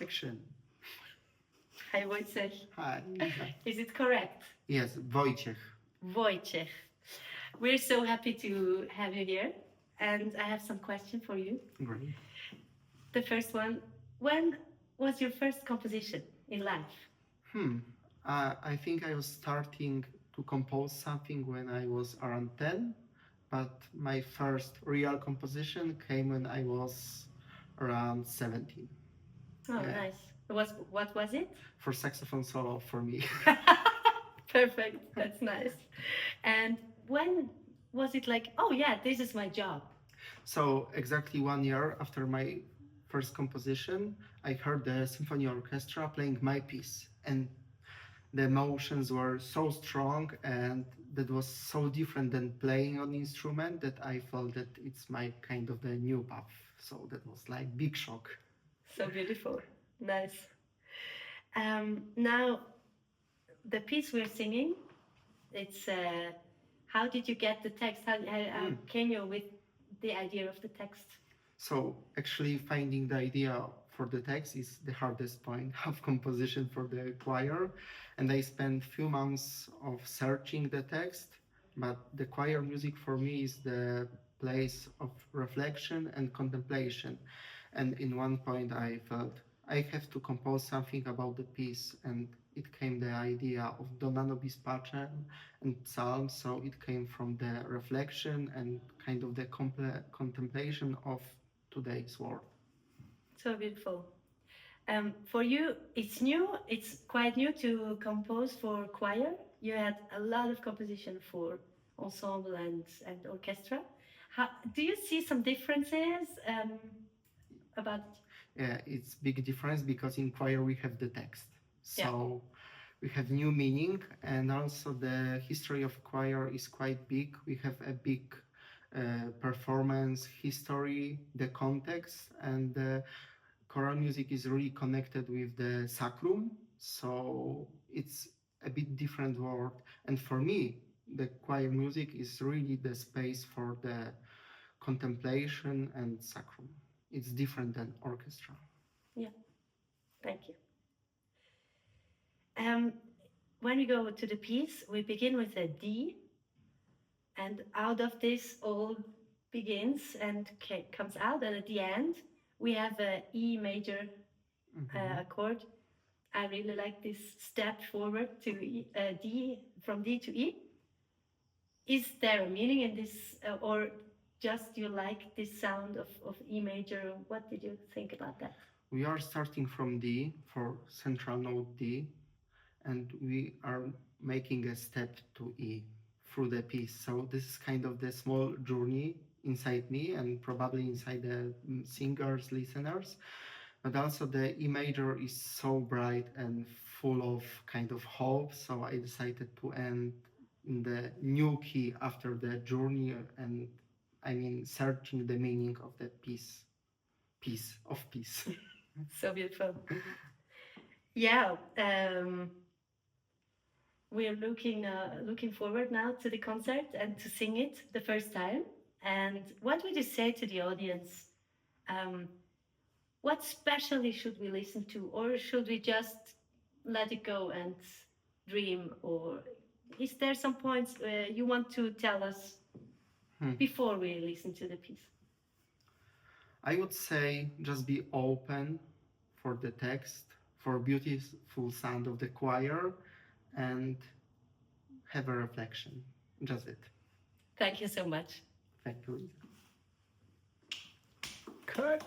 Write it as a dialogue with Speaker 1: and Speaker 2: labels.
Speaker 1: Action.
Speaker 2: Hi, Wojciech.
Speaker 1: Hi.
Speaker 2: Is it correct?
Speaker 1: Yes, Wojciech.
Speaker 2: Wojciech. We're so happy to have you here. And I have some questions for you.
Speaker 1: Great.
Speaker 2: The first one, when was your first composition in life?
Speaker 1: I think I was starting to compose something when I was around 10, but my first real composition came when I was around 17.
Speaker 2: Oh,
Speaker 1: Yeah.
Speaker 2: nice. What was it?
Speaker 1: For saxophone solo for me.
Speaker 2: Perfect. That's nice. And when was it like, oh yeah, this is my job?
Speaker 1: So exactly 1 year after my first composition, I heard the symphony orchestra playing my piece, and the emotions were so strong, and that was so different than playing on instrument, that I felt that it's my kind of the new path. So that was like big shock.
Speaker 2: So beautiful. Nice. Now, the piece we're singing, it's how did you get the text? How came you with the idea of the text?
Speaker 1: So actually finding the idea for the text is the hardest point of composition for the choir, and I spent few months of searching the text, but the choir music for me is the place of reflection and contemplation. And in one point I felt I have to compose something about the piece, and it came the idea of Dona, nobis, pacem and psalm. So it came from the reflection and kind of the contemplation of today's world.
Speaker 2: So beautiful. For you, it's new. It's quite new to compose for choir. You had a lot of composition for ensemble and orchestra. How do you see some differences about?
Speaker 1: Yeah, it's big difference because in choir we have the text, so we have new meaning, and also the history of choir is quite big. We have a big performance history, the context, and the choral music is really connected with the sacrum, so it's a bit different world. And for me, the choir music is really the space for the contemplation and sacrum. It's different than orchestra.
Speaker 2: Yeah, thank you. When we go to the piece, we begin with a D, and out of this all begins and comes out, and at the end we have a E major chord. I really like this step forward to D, from D to E. Is there a meaning in this, or just you like this sound of E major? What did you think about that?
Speaker 1: We are starting from D for central note D, and we are making a step to E through the piece. So this is kind of the small journey inside me and probably inside the singers, listeners. But also the E major is so bright and full of kind of hope. So I decided to end in the new key after the journey, and I mean searching the meaning of the piece of peace.
Speaker 2: So beautiful. Yeah, we're looking forward now to the concert and to sing it the first time. And what would you say to the audience? What specially should we listen to, or should we just let it go and dream? Or is there some points you want to tell us before we listen to the piece?
Speaker 1: I would say just be open for the text, for beautiful sound of the choir, and have a reflection. Just it.
Speaker 2: Thank you so much.
Speaker 1: Thank you.
Speaker 3: Cut.